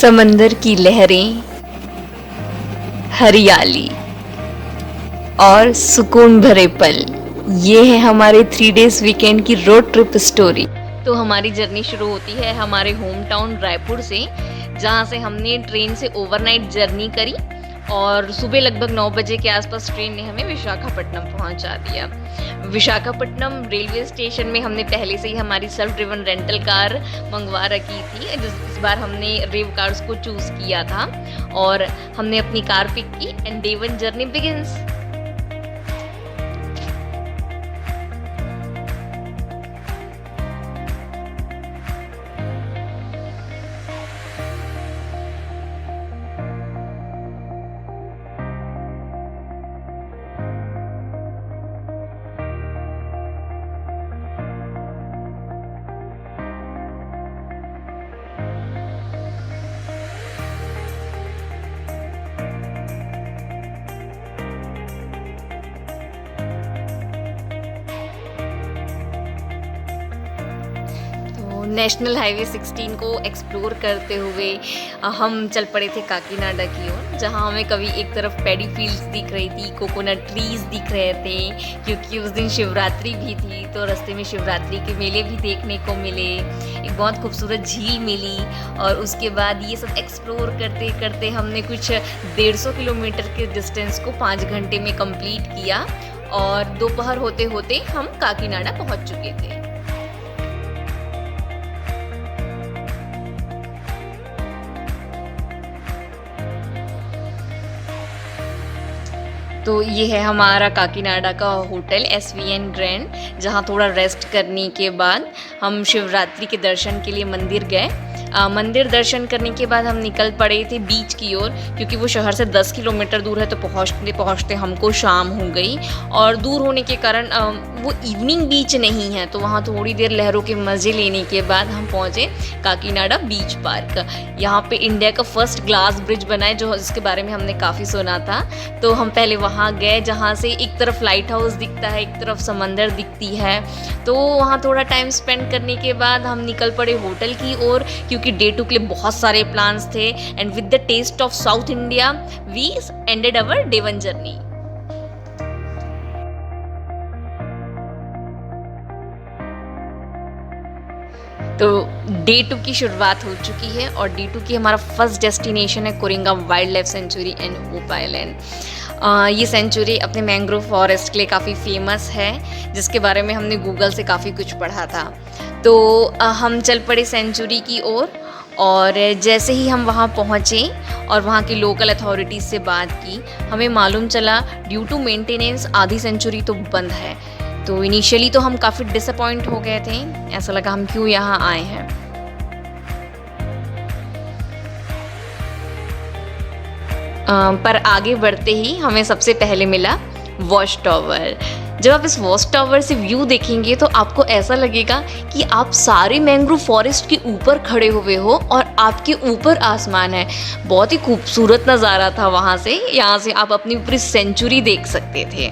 समंदर की लहरें, हरियाली और सुकून भरे पल, ये है हमारे 3 डेज वीकेंड की रोड ट्रिप स्टोरी। तो हमारी जर्नी शुरू होती है हमारे होम टाउन रायपुर से, जहाँ से हमने ट्रेन से ओवरनाइट जर्नी करी और सुबह लगभग 9 बजे के आसपास ट्रेन ने हमें विशाखापट्टनम पहुंचा दिया। विशाखापट्टनम रेलवे स्टेशन में हमने पहले से ही हमारी सेल्फ ड्रिवन रेंटल कार मंगवा रखी थी। इस बार हमने रेव कार्स को चूज़ किया था और हमने अपनी कार पिक की and day 1 journey begins. National highway 16 को एक्सप्लोर करते हुए हम चल पड़े थे काकीनाडा की ओर, जहाँ हमें कभी एक तरफ पैडी फील्ड्स दिख रही थी, कोकोनट ट्रीज दिख रहे थे, क्योंकि उस दिन शिवरात्रि भी थी। तो रास्ते में शिवरात्रि के मेले भी देखने को मिले, एक बहुत खूबसूरत झील मिली और उसके बाद ये सब एक्सप्लोर करते करते हमने कुछ 150 किलोमीटर के डिस्टेंस को 5 घंटे में कंप्लीट किया और दोपहर होते होते हम काकीनाडा पहुँच चुके थे। तो ये है हमारा काकीनाडा का होटल SVN ग्रैंड, जहाँ थोड़ा रेस्ट करने के बाद हम शिवरात्रि के दर्शन के लिए मंदिर गए। मंदिर दर्शन करने के बाद हम निकल पड़े थे बीच की ओर, क्योंकि वो शहर से 10 किलोमीटर दूर है। तो पहुँचते पहुँचते हमको शाम हो गई और दूर होने के कारण वो इवनिंग बीच नहीं है, तो वहाँ थोड़ी देर लहरों के मज़े लेने के बाद हम पहुँचे काकीनाडा बीच पार्क। यहाँ पे इंडिया का फर्स्ट ग्लास ब्रिज बना है, जो जिसके बारे में हमने काफ़ी सुना था। तो हम पहले वहाँ गए, जहाँ से एक तरफ लाइट हाउस दिखता है, एक तरफ समंदर दिखती है। तो वहाँ थोड़ा टाइम स्पेंड करने के बाद हम निकल पड़े होटल की ओर, क्योंकि डे 2 के लिए बहुत सारे प्लान्स थे। And with the taste of South India we ended our day 1 journey. तो डे 2 की शुरुआत हो चुकी है और डे 2 की हमारा फर्स्ट डेस्टिनेशन है Coringa wild life sanctuary and hope island. ये सेंचुरी अपने मैंग्रोव फॉरेस्ट के लिए काफ़ी फेमस है, जिसके बारे में हमने गूगल से काफ़ी कुछ पढ़ा था। तो हम चल पड़े सेंचुरी की ओर और जैसे ही हम वहाँ पहुँचे और वहाँ की लोकल अथॉरिटीज़ से बात की, हमें मालूम चला ड्यू टू मेंटेनेंस आधी सेंचुरी तो बंद है। तो इनिशियली तो हम काफ़ी डिसअपॉइंट हो गए थे, ऐसा लगा हम क्यों यहाँ आए हैं। पर आगे बढ़ते ही हमें सबसे पहले मिला वॉच टावर। जब आप इस वॉच टावर से व्यू देखेंगे तो आपको ऐसा लगेगा कि आप सारे मैंग्रोव फॉरेस्ट के ऊपर खड़े हुए हो और आपके ऊपर आसमान है। बहुत ही खूबसूरत नज़ारा था वहाँ से। यहाँ से आप अपनी पूरी सेंचुरी देख सकते थे।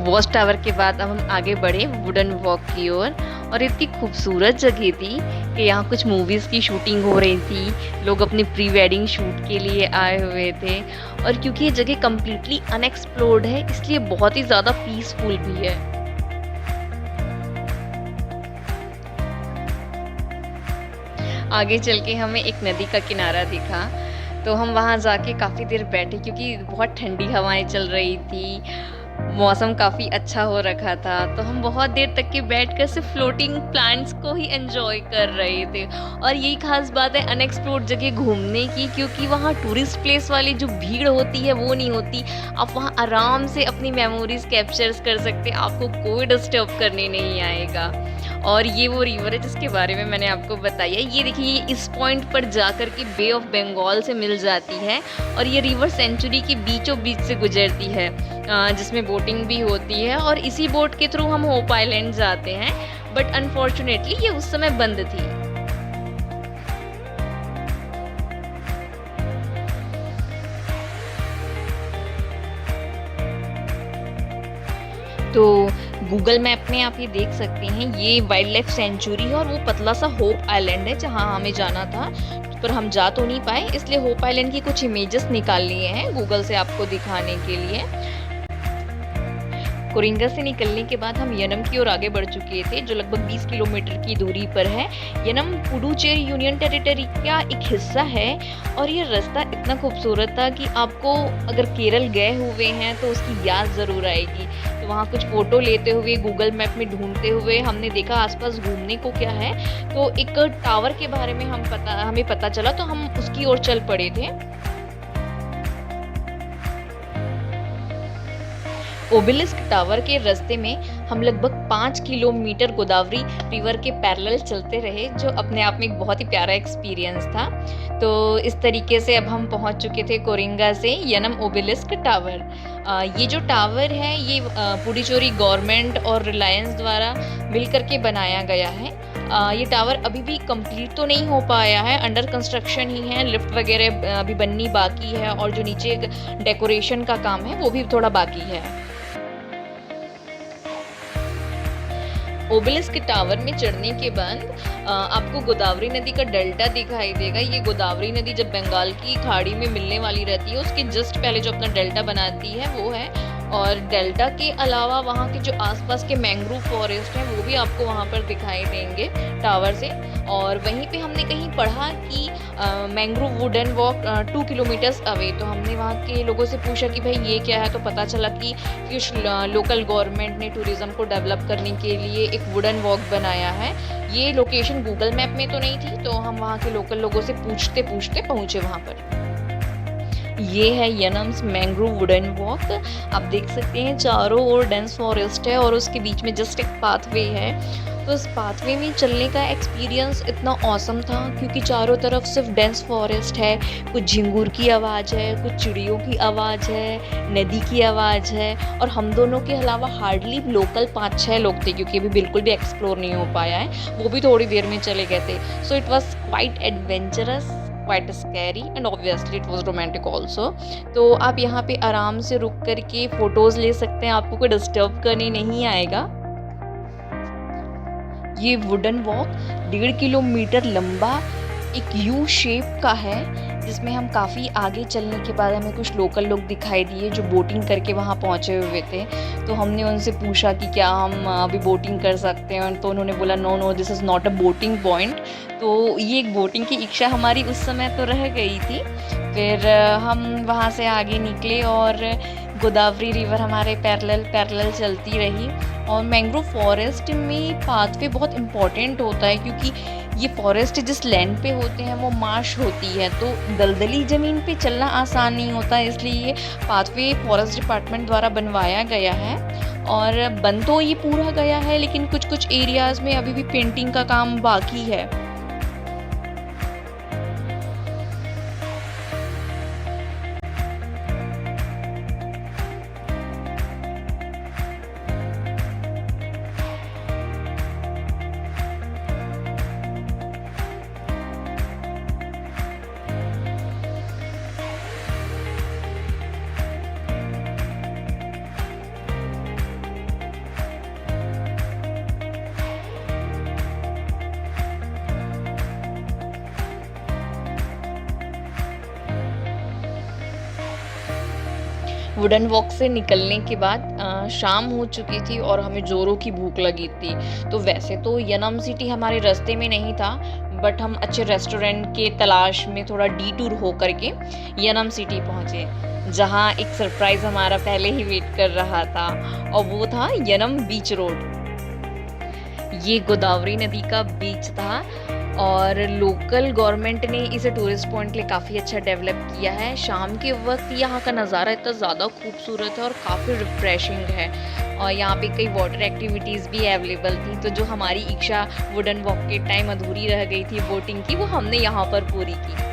वॉच टावर के बाद अब हम आगे बढ़े वुडन वॉक की ओर और इतनी खूबसूरत जगह थी कि यहाँ कुछ मूवीज़ की शूटिंग हो रही थी, लोग अपने प्री वेडिंग शूट के लिए आए हुए थे। और क्योंकि ये जगह कम्प्लीटली अनएक्सप्लोर्ड है, इसलिए बहुत ही ज़्यादा पीसफुल भी है। आगे चल के हमें एक नदी का किनारा दिखा, तो हम वहाँ जाके काफ़ी देर बैठे, क्योंकि बहुत ठंडी हवाएं चल रही थी, मौसम काफ़ी अच्छा हो रखा था। तो हम बहुत देर तक के बैठकर सिर्फ फ्लोटिंग प्लांट्स को ही एंजॉय कर रहे थे। और यही खास बात है अनएक्सप्लोर्ड जगह घूमने की, क्योंकि वहाँ टूरिस्ट प्लेस वाली जो भीड़ होती है वो नहीं होती। आप वहाँ आराम से अपनी मेमोरीज कैप्चर्स कर सकते, आपको कोई डिस्टर्ब करने नहीं आएगा। और ये वो रिवर है जिसके बारे में मैंने आपको बताया। ये देखिए, इस पॉइंट पर जाकर के बे ऑफ बंगाल से मिल जाती है और ये रिवर सेंचुरी के बीचों बीच से गुजरती है, जिसमें बोटिंग भी होती है। और इसी बोट के थ्रू हम होप आइलैंड जाते हैं, बट अनफॉर्चुनेटली ये उस समय बंद थी। तो गूगल मैप में आप ये देख सकते हैं, ये वाइल्ड लाइफ सेंचुरी है और वो पतला सा होप आइलैंड है जहाँ हमें जाना था, पर हम जा तो नहीं पाए, इसलिए होप आइलैंड की कुछ इमेजेस निकाल लिए हैं गूगल से आपको दिखाने के लिए। कोरिंगा से निकलने के बाद हम यनम की ओर आगे बढ़ चुके थे, जो लगभग 20 किलोमीटर की दूरी पर है। यनम पुडुचेरी यूनियन टेरिटरी का एक हिस्सा है और ये रास्ता इतना खूबसूरत था कि आपको अगर केरल गए हुए हैं तो उसकी याद ज़रूर आएगी। तो वहाँ कुछ फ़ोटो लेते हुए, गूगल मैप में ढूंढते हुए हमने देखा आसपास घूमने को क्या है, तो एक टावर के बारे में हमें पता चला, तो हम उसकी ओर चल पड़े थे। ओबेलिस्क टावर के रास्ते में हम लगभग 5 किलोमीटर गोदावरी रिवर के पैरेलल चलते रहे, जो अपने आप में एक बहुत ही प्यारा एक्सपीरियंस था। तो इस तरीके से अब हम पहुंच चुके थे कोरिंगा से यनम ओबेलिस्क टावर। ये जो टावर है ये पुडुचेरी गवर्नमेंट और रिलायंस द्वारा मिलकर के बनाया गया है। ये टावर अभी भी कंप्लीट तो नहीं हो पाया है, अंडर कंस्ट्रक्शन ही है, लिफ्ट वगैरह अभी बननी बाकी है और जो नीचे डेकोरेशन का काम है वो भी थोड़ा बाकी है। ओबेलिस्क टावर में चढ़ने के बाद आपको गोदावरी नदी का डेल्टा दिखाई देगा। ये गोदावरी नदी जब बंगाल की खाड़ी में मिलने वाली रहती है, उसके जस्ट पहले जो अपना डेल्टा बनाती है वो है। और डेल्टा के अलावा वहाँ के जो आसपास के मैंग्रोव फॉरेस्ट हैं वो भी आपको वहाँ पर दिखाई देंगे टावर से। और वहीं पे हमने कहीं पढ़ा कि mangrove wooden walk 2 kilometres away, तो हमने वहाँ के लोगों से पूछा कि भाई ये क्या है, तो पता चला कि कुछ लोकल गवर्नमेंट ने टूरिज्म को डेवलप करने के लिए एक वुडन वॉक बनाया है। ये लोकेशन गूगल मैप में तो नहीं थी, तो हम वहाँ के लोकल लोगों से पूछते पूछते पहुँचे वहाँ पर। ये है यनम्स मैंग्रोव वुडन वॉक। आप देख सकते हैं चारों ओर डेंस फॉरेस्ट है और उसके बीच में जस्ट एक पाथवे है। तो इस पाथवे में चलने का एक्सपीरियंस इतना ऑसम था क्योंकि चारों तरफ सिर्फ डेंस फॉरेस्ट है, कुछ झिंगुर की आवाज़ है, कुछ चिड़ियों की आवाज़ है, नदी की आवाज़ है, और हम दोनों के अलावा हार्डली लोकल 5-6 लोग थे क्योंकि अभी बिल्कुल भी एक्सप्लोर नहीं हो पाया है, वो भी थोड़ी देर में चले गए थे। So it was quite adventurous, quite scary and obviously it was romantic also। तो आप यहाँ पे आराम से रुक करके फोटोज ले सकते हैं, आपको कोई डिस्टर्ब करने नहीं आएगा। ये वुडन वॉक 1.5 किलोमीटर लंबा एक यू शेप का है, जिसमें हम काफ़ी आगे चलने के बाद हमें कुछ लोकल लोग दिखाई दिए जो बोटिंग करके वहाँ पहुँचे हुए थे। तो हमने उनसे पूछा कि क्या हम अभी बोटिंग कर सकते हैं, तो उन्होंने बोला no this is not a boating point. तो ये एक बोटिंग की इच्छा हमारी उस समय तो रह गई थी। फिर हम वहाँ से आगे निकले और गोदावरी रिवर हमारे पैरेलल चलती रही। और मैंग्रोव फॉरेस्ट में पाथवे बहुत इम्पॉर्टेंट होता है क्योंकि ये फॉरेस्ट जिस लैंड पे होते हैं वो मार्श होती है, तो दलदली ज़मीन पे चलना आसान नहीं होता, इसलिए ये पाथवे फॉरेस्ट डिपार्टमेंट द्वारा बनवाया गया है। और बन तो ये पूरा गया है लेकिन कुछ एरियाज़ में अभी भी पेंटिंग का काम बाकी है। वुडन वॉक से निकलने के बाद शाम हो चुकी थी और हमें जोरों की भूख लगी थी। तो वैसे तो यनम सिटी हमारे रास्ते में नहीं था, बट हम अच्छे रेस्टोरेंट के तलाश में थोड़ा डीटूर हो करके यनम सिटी पहुँचे, जहाँ एक सरप्राइज़ हमारा पहले ही वेट कर रहा था और वो था यनम बीच रोड। ये गोदावरी नदी का बीच था और लोकल गवर्नमेंट ने इसे टूरिस्ट पॉइंट के लिए काफ़ी अच्छा डेवलप किया है। शाम के वक्त यहाँ का नज़ारा इतना ज़्यादा खूबसूरत है और काफ़ी रिफ्रेशिंग है, और यहाँ पे कई वाटर एक्टिविटीज़ भी अवेलेबल थी। तो जो हमारी इच्छा वुडन वॉक के टाइम अधूरी रह गई थी बोटिंग की, वो हमने यहाँ पर पूरी की।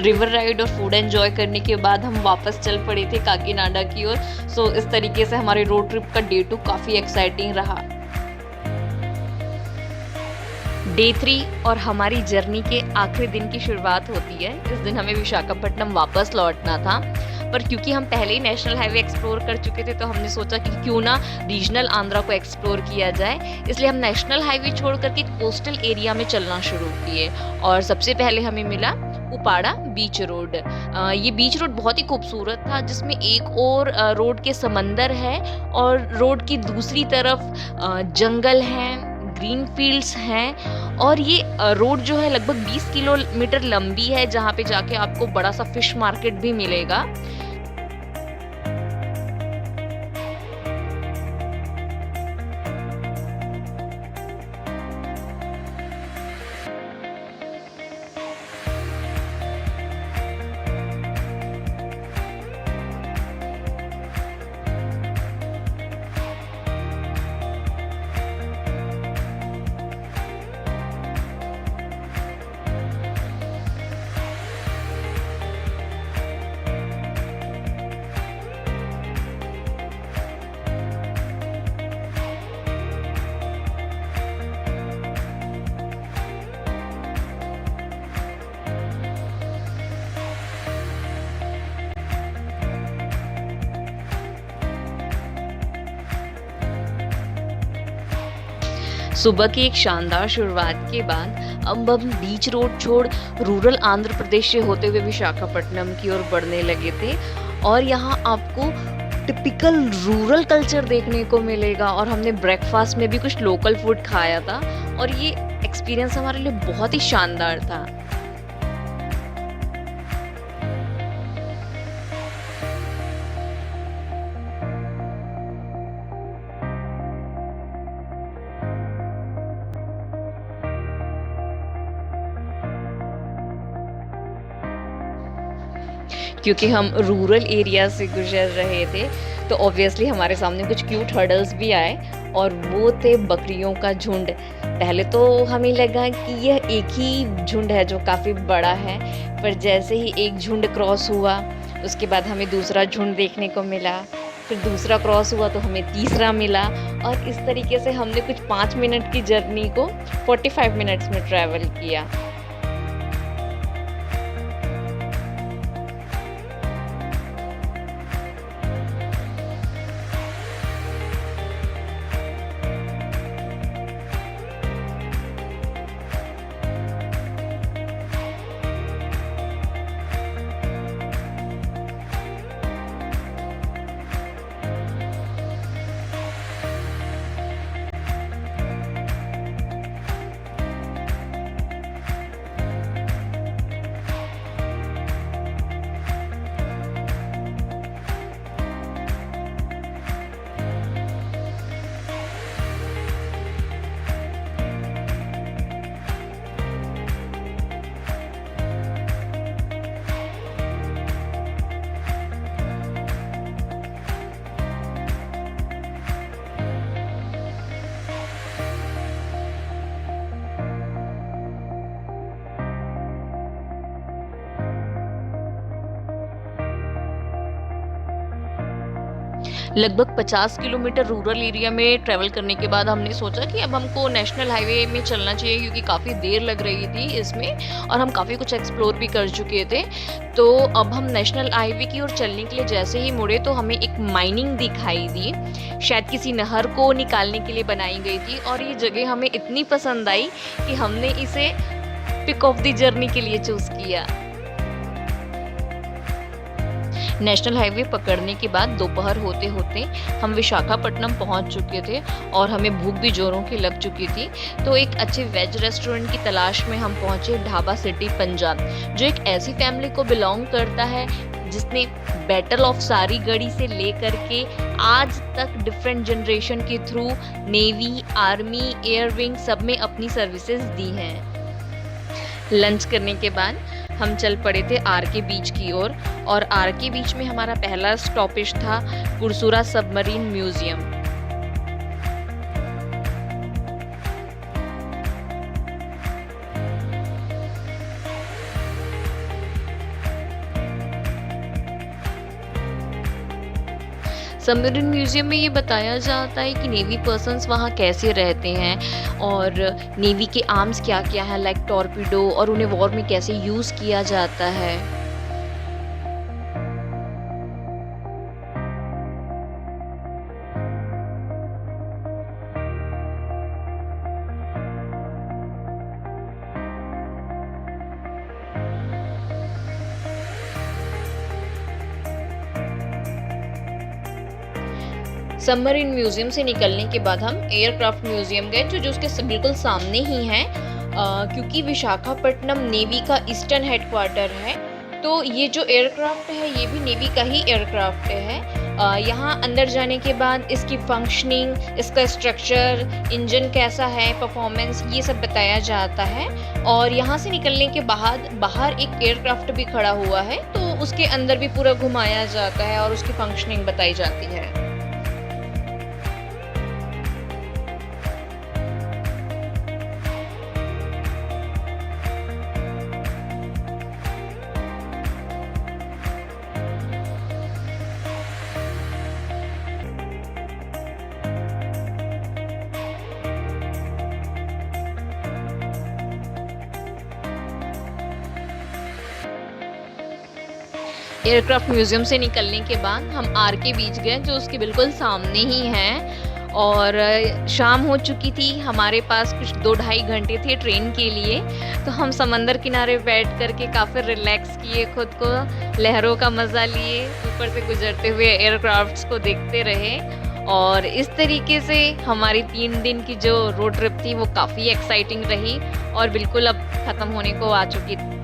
रिवर राइड और फूड एंजॉय करने के बाद हम वापस चल पड़े थे काकीनाडा की ओर। सो इस तरीके से हमारे रोड ट्रिप का डे 2 काफ़ी एक्साइटिंग रहा। डे 3 और हमारी जर्नी के आखिरी दिन की शुरुआत होती है। इस दिन हमें विशाखापट्टनम वापस लौटना था, पर क्योंकि हम पहले ही नेशनल हाईवे एक्सप्लोर कर चुके थे तो हमने सोचा कि क्यों ना रीजनल आंध्रा को एक्सप्लोर किया जाए। इसलिए हम नेशनल हाईवे छोड़ करके कोस्टल एरिया में चलना शुरू किए और सबसे पहले हमें मिला उपाड़ा बीच रोड। ये बीच रोड बहुत ही खूबसूरत था, जिसमें एक और रोड के समंदर है और रोड की दूसरी तरफ जंगल हैं, ग्रीन फील्ड्स हैं और ये रोड जो है लगभग 20 किलोमीटर लंबी है, जहाँ पे जाके आपको बड़ा सा फिश मार्केट भी मिलेगा। सुबह की एक शानदार शुरुआत के बाद अब हम बीच रोड छोड़ रूरल आंध्र प्रदेश से होते हुए विशाखापट्टनम की ओर बढ़ने लगे थे और यहाँ आपको टिपिकल रूरल कल्चर देखने को मिलेगा। और हमने ब्रेकफास्ट में भी कुछ लोकल फूड खाया था और ये एक्सपीरियंस हमारे लिए बहुत ही शानदार था। क्योंकि हम रूरल एरिया से गुजर रहे थे तो ऑब्वियसली हमारे सामने कुछ क्यूट हर्डल्स भी आए और वो थे बकरियों का झुंड। पहले तो हमें लगा कि यह एक ही झुंड है जो काफ़ी बड़ा है, पर जैसे ही एक झुंड क्रॉस हुआ उसके बाद हमें दूसरा झुंड देखने को मिला, फिर दूसरा क्रॉस हुआ तो हमें तीसरा मिला और इस तरीके से हमने कुछ 5 मिनट की जर्नी को 45 मिनट्स में ट्रैवल किया। लगभग 50 किलोमीटर रूरल एरिया में ट्रैवल करने के बाद हमने सोचा कि अब हमको नेशनल हाईवे में चलना चाहिए, क्योंकि काफ़ी देर लग रही थी इसमें और हम काफ़ी कुछ एक्सप्लोर भी कर चुके थे। तो अब हम नेशनल हाईवे की ओर चलने के लिए जैसे ही मुड़े तो हमें एक माइनिंग दिखाई दी, शायद किसी नहर को निकालने के लिए बनाई गई थी और ये जगह हमें इतनी पसंद आई कि हमने इसे पिक ऑफ द जर्नी के लिए चूज़ किया। नेशनल हाईवे पकड़ने के बाद दोपहर होते होते हम विशाखापट्टनम पहुंच चुके थे और हमें भूख भी जोरों की लग चुकी थी। तो एक अच्छे वेज रेस्टोरेंट की तलाश में हम पहुंचे ढाबा सिटी पंजाब, जो एक ऐसी फैमिली को बिलोंग करता है जिसने बैटल ऑफ सारीगढ़ी से लेकर के आज तक डिफरेंट जनरेशन के through navy, army, air wing सब में अपनी सर्विसेज दी हैं। लंच करने के बाद हम चल पड़े थे आर के बीच की ओर और आर के बीच में हमारा पहला स्टॉपेज था Kursura submarine museum. Submarine museum में ये बताया जाता है कि नेवी पर्सन्स वहाँ कैसे रहते हैं और नेवी के आर्म्स क्या-क्या हैं लाइक टॉर्पीडो और उन्हें वॉर में कैसे यूज़ किया जाता है। सबमरीन म्यूज़ियम से निकलने के बाद हम एयरक्राफ्ट म्यूज़ियम गए जो जो उसके बिल्कुल सामने ही है क्योंकि विशाखापट्टनम नेवी का ईस्टर्न हेडक्वार्टर है। तो ये जो एयरक्राफ्ट है ये भी नेवी का ही एयरक्राफ्ट है। यहाँ अंदर जाने के बाद इसकी फंक्शनिंग, इसका स्ट्रक्चर, इंजन कैसा है, परफॉर्मेंस ये सब बताया जाता है। और यहाँ से निकलने के बाद बाहर एक एयरक्राफ्ट भी खड़ा हुआ है तो उसके अंदर भी पूरा घुमाया जाता है और उसकी फंक्शनिंग बताई जाती है। एयरक्राफ्ट म्यूज़ियम से निकलने के बाद हम आर.के. बीच गए जो उसके बिल्कुल सामने ही है और शाम हो चुकी थी। हमारे पास कुछ 2 ढाई घंटे थे ट्रेन के लिए, तो हम समंदर किनारे बैठ कर के काफ़ी रिलैक्स किए खुद को, लहरों का मज़ा लिए, ऊपर से गुजरते हुए एयरक्राफ्ट्स को देखते रहे और इस तरीके से हमारी 3 दिन की जो रोड ट्रिप थी वो काफ़ी एक्साइटिंग रही और बिल्कुल अब ख़त्म होने को आ चुकी थी।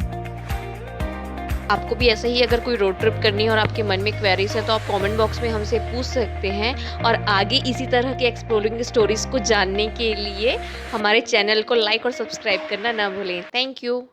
आपको भी ऐसा ही अगर कोई रोड ट्रिप करनी है और आपके मन में क्वेरीज है तो आप कमेंट बॉक्स में हमसे पूछ सकते हैं और आगे इसी तरह के एक्सप्लोरिंग स्टोरीज को जानने के लिए हमारे चैनल को लाइक और सब्सक्राइब करना ना भूलें। Thank you.